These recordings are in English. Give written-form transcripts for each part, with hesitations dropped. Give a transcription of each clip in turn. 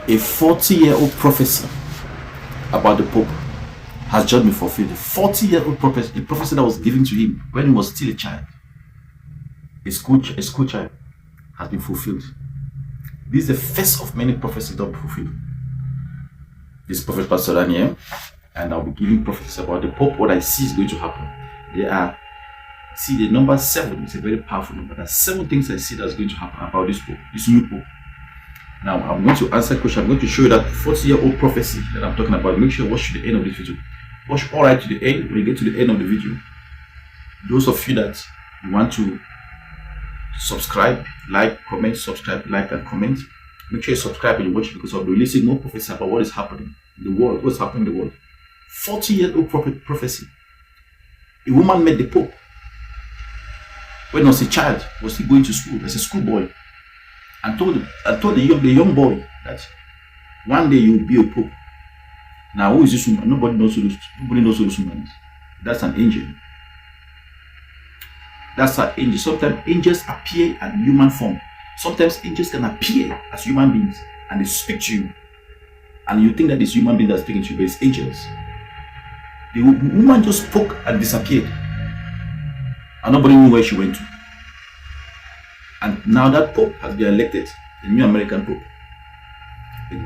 A 40-year-old prophecy about the Pope has just been fulfilled. A 40-year-old prophecy, the prophecy that was given to him when he was still a child, a school child, has been fulfilled. This is the first of many prophecies that will be fulfilled. This is Prophet Pastor Daniel, and I'll be giving prophecies about the Pope, what I see is going to happen. See, the number 7 is a very powerful number. There are 7 things I see that's going to happen about this Pope, this new Pope. Now, I'm going to answer a question. I'm going to show you that 40-year-old prophecy that I'm talking about. Make sure you watch to the end of this video. Watch all right to the end. When you get to the end of the video, those of you that you want to subscribe, like, comment, subscribe, like, and comment, make sure you subscribe and you watch it, because I'll be releasing more prophecies about what is happening in the world, what's happening in the world. 40-year-old prophecy. A woman met the Pope when he was a child. Was he going to school as a schoolboy? And told the young boy that one day you will be a Pope. Now, who is this woman? Nobody knows who this woman is. That's an angel. That's an angel. Sometimes angels appear in human form. Sometimes angels can appear as human beings and they speak to you. And you think that it's human beings that are speaking to you, but it's angels. The woman just spoke and disappeared. And nobody knew where she went to. And now that Pope has been elected, the new American Pope.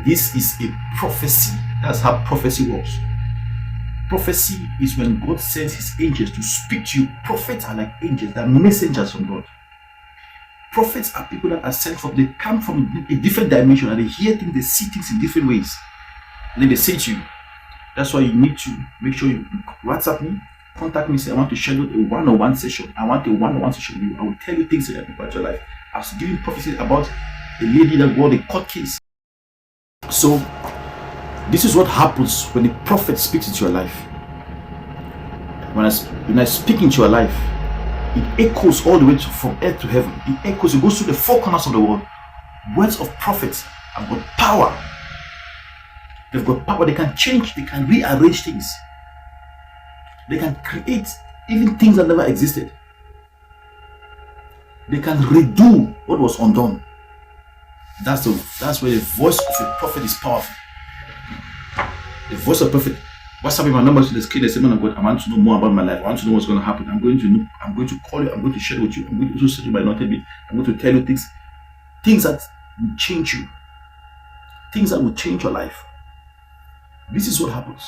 This is a prophecy. That's how prophecy works. Prophecy is when God sends his angels to speak to you. Prophets are like angels, they are messengers from God. Prophets are people that are sent from, they come from a different dimension and they hear things, they see things in different ways. And then they say to you. That's why you need to make sure you WhatsApp me, contact me, say I want to schedule a one-on-one session. I want a one-on-one session with you. I will tell you things about your life. I was giving prophecies about a lady that won a court case. So this is what happens when a prophet speaks into your life. When I speak into your life, it echoes all the way from earth to heaven. It echoes, it goes to the 4 corners of the world. Words of prophets have got power. They've got power. They can change, they can rearrange things. They can create even things that never existed. They can redo what was undone. That's where the voice of a prophet is powerful. The voice of a prophet. What's happening? My number to the screen. They say, man of God, I want to know more about my life. I want to know what's going to happen. I'm going to call you. I'm going to share with you. I'm going to set you by not a bit. I'm going to tell you things that will change you. Things that will change your life. This is what happens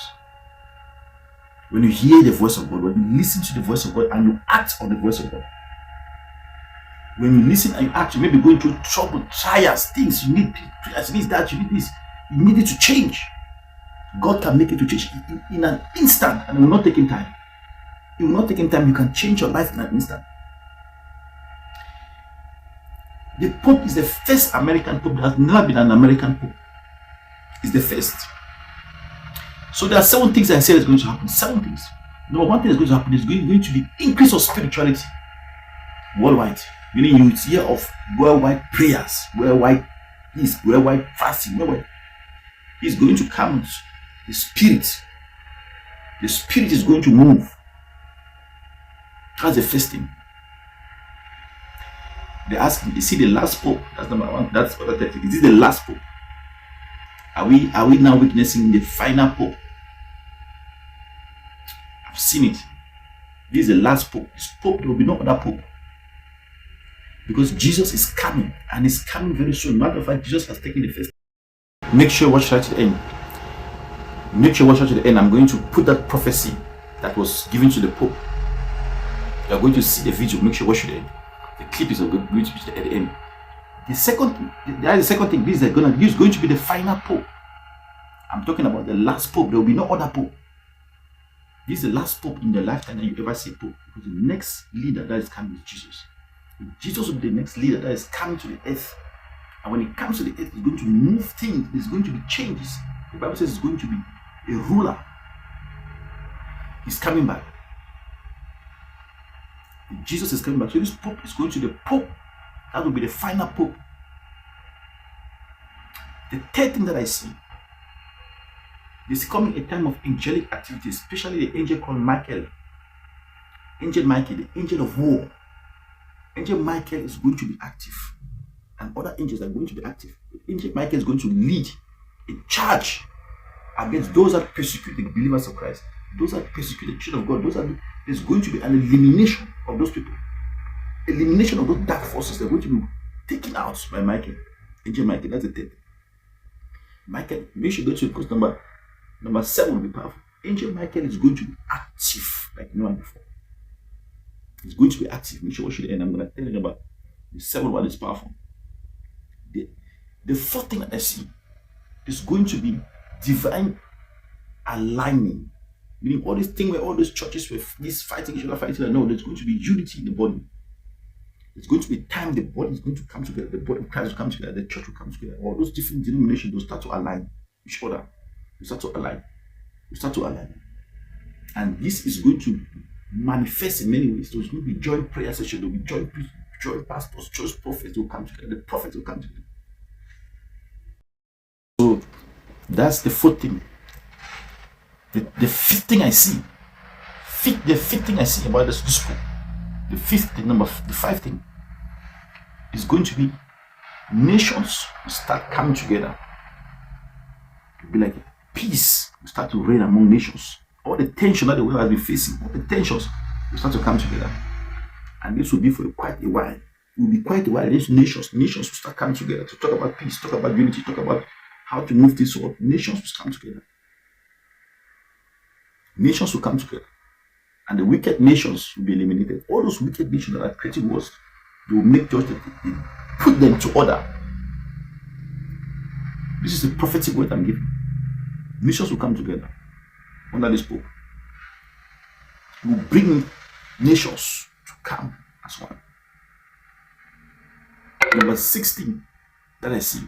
when you hear the voice of God, when you listen to the voice of God and you act on the voice of God. When you listen and you act, you may be going through trouble, trials, things you need, prayers, you need that, you need this, you need it to change. God can make it to change in an instant, and it will not take him time. It will not take him time. You can change your life in an instant. The Pope is the first American Pope. There has never been an American Pope. It's the first. So there are 7 things I said is going to happen. 7 things. Number 1 thing is going to happen is going to be increase of spirituality worldwide. Meaning you hear of worldwide prayers, worldwide peace, worldwide fasting, worldwide. It's going to come. The spirit is going to move. That's the first thing. They ask me, you see the last Pope? That's number 1. That's what I think. Is this the last Pope? Are we now witnessing the final Pope? I've seen it. This is the last Pope. This Pope, there will be no other Pope. Because Jesus is coming, and he's coming very soon. Matter of fact, Jesus has taken the first. Make sure you watch right to the end. Make sure you watch right to the end. I'm going to put that prophecy that was given to the Pope. You're going to see the video. Make sure you watch to the end. The clip is going to be at the end. The second thing. This is going to be the final Pope. I'm talking about the last Pope. There will be no other Pope. This is the last Pope in the lifetime that you ever see Pope. Because the next leader that is coming is Jesus. Jesus will be the next leader that is coming to the earth. And when he comes to the earth, he's going to move things. There's going to be changes. The Bible says he's going to be a ruler. He's coming back. Jesus is coming back. So this Pope is going to the Pope. That will be the final Pope. The third thing that I see, there's coming a time of angelic activity, especially the angel called Michael. Angel Michael, the angel of war. Angel Michael is going to be active, and other angels are going to be active. Angel Michael is going to lead a charge against those that persecute the believers of Christ, those that persecute the children of God. There's going to be an elimination of those people, elimination of those dark forces. They're going to be taken out by Michael, Angel Michael. That's the third. Michael, we should go to it because number 7 will be powerful. Angel Michael is going to be active like no one before. It's going to be active. Make sure watch the end. I'm going to tell you about the 7th one is powerful. The 4th thing that I see is going to be divine aligning. Meaning all this thing where all those churches were this fighting each other, no, there's going to be unity in the body. It's going to be time the body is going to come together, the body of Christ will come together, the church will come together. All those different denominations will start to align each other. We start to align. And this is going to manifest in many ways. There's going to be joint prayer session, there will be joint priests, joint pastors, joint prophets will come together, the prophets will come together. So that's the 4th thing. The 5th thing I see, the 5th thing I see about this gospel, the 5th thing is going to be nations will start coming together. It'll be like peace will start to reign among nations. All the tension that the world has been facing, all the tensions will start to come together. And this will be for quite a while. It will be quite a while. These nations will start coming together to talk about peace, talk about unity, talk about how to move this world. Nations will come together. Nations will come together. And the wicked nations will be eliminated. All those wicked nations that are creating wars, they will make justice. They put them to order. This is the prophetic word I'm giving. Nations will come together under this Pope. He will bring nations to come as one. Number 16 that I see,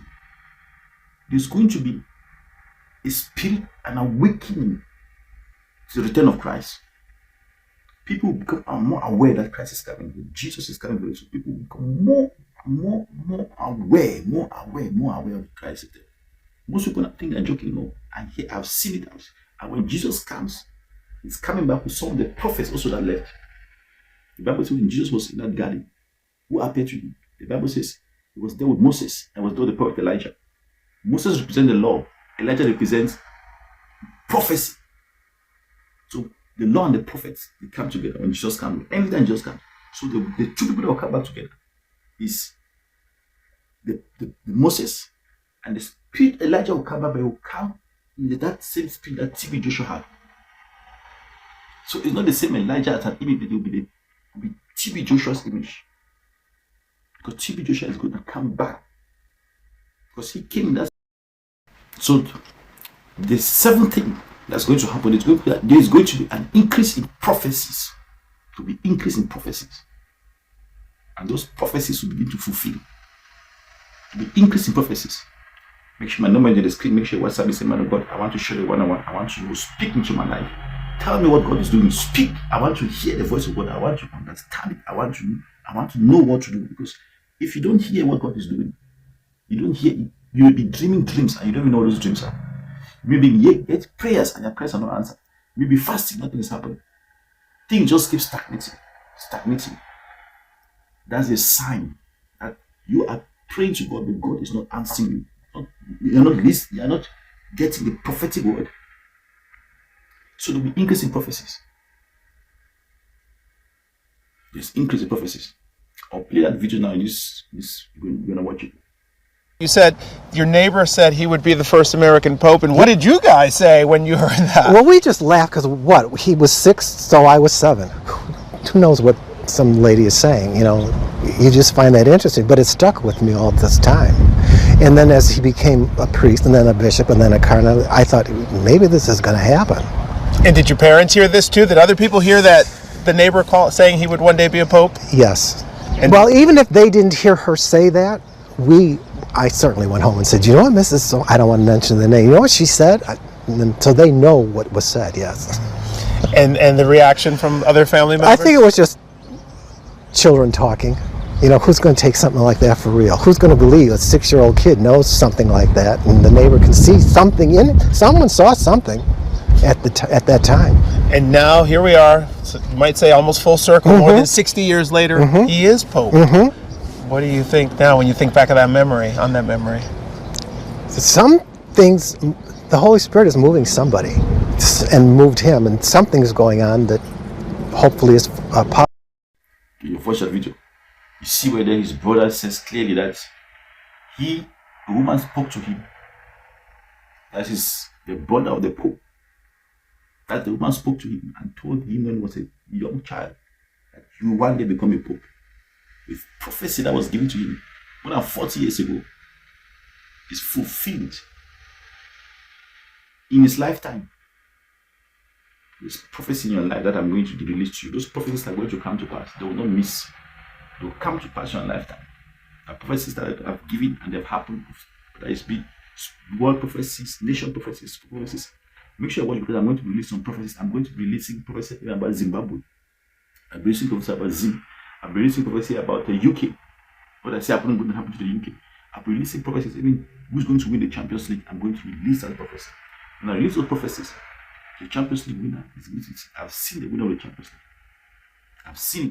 there's going to be a spirit and awakening to the return of Christ. People become more aware that Christ is coming. Jesus is coming very soon. People become more aware of Christ. Most people think they're joking. No, and here I've seen it. And when Jesus comes, he's coming back with some of the prophets also that left. The Bible says when Jesus was in that garden, who appeared to him? The Bible says he was there with Moses and was there with the prophet Elijah. Moses represents the law. Elijah represents prophecy. So the law and the prophets, they come together when Jesus comes. Anytime Jesus comes. So the 2 people that will come back together is the Moses and the spirit Elijah will come back, but he will come in that same spirit that TB Joshua had. So it's not the same Elijah as an image, but it will be TB Joshua's image. Because TB Joshua is going to come back. Because he came in that. So the 7th thing that's going to happen is there is going to be an increase in prophecies. To be increase in prophecies. And those prophecies will begin to fulfill. To be increase in prophecies. Make sure my number is on the screen. Make sure WhatsApp is a man of God. I want to share the one-on-one. I want you to speak into my life. Tell me what God is doing. Speak. I want to hear the voice of God. I want to understand it. I want to know what to do. Because if you don't hear what God is doing, you don't hear it. You will be dreaming dreams and you don't even know what those dreams are. You may be get prayers and your prayers are not answered. You may be fasting, nothing is happening. Things just keep stagnating. That's a sign that you are praying to God, but God is not answering you. You're not listening. You're not getting the prophetic word. So there will be increase in prophecies. There's increase in prophecies. I'll play that video now. You're gonna watch it. You said your neighbor said he would be the first American Pope, and what did you guys say when you heard that? Well, we just laughed because he was 6, so I was 7. Who knows what some lady is saying? You just find that interesting, but it stuck with me all this time. And then as he became a priest, and then a bishop, and then a cardinal, I thought maybe this is going to happen. And did your parents hear this too? Did other people hear that the neighbor saying he would one day be a pope? Yes. And well, even if they didn't hear her say that, I certainly went home and said, you know what, Mrs. So I don't want to mention the name. You know what she said? So they know what was said, yes. And the reaction from other family members? I think it was just children talking. Who's going to take something like that for real? Who's going to believe a 6-year-old kid knows something like that and the neighbor can see something in it? Someone saw something at that time. And now here we are, so you might say almost full circle, more than 60 years later, he is Pope. What do you think now when you think back of that memory, on that memory? things, the Holy Spirit is moving somebody and moved him, and something's going on that hopefully is positive. You watch that video. You see where his brother says clearly that the woman spoke to him. That is the brother of the Pope. That the woman spoke to him and told him when he was a young child that you one day become a Pope. With prophecy that was given to him more than 40 years ago is fulfilled in his lifetime. There's prophecy in your life that I'm going to release to you. Those prophecies are going to come to pass. They will not miss. They will come to pass in your lifetime. The prophecies that I've given and they've happened, that is be world prophecies, nation prophecies. Make sure what, because I'm going to release some prophecies. I'm going to be releasing prophecies about Zimbabwe. I'm releasing prophecy about Zim. I'm releasing prophecy about the UK. What I say going to happen to the UK. I'm releasing prophecies. Even who's going to win the Champions League. I'm going to release that prophecy. When I release those prophecies, the Champions League winner is. I've seen the winner of the Champions League. I've seen it.